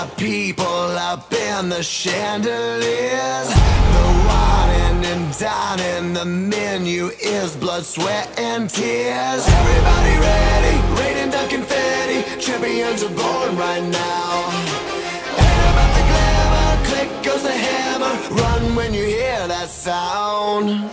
got people up in the chandeliers. The whining and dining, the menu is blood, sweat, and tears. Everybody ready, raining down confetti. Champions are born right now. Ain't about the glamour, click goes the hammer. Run when you hear that sound.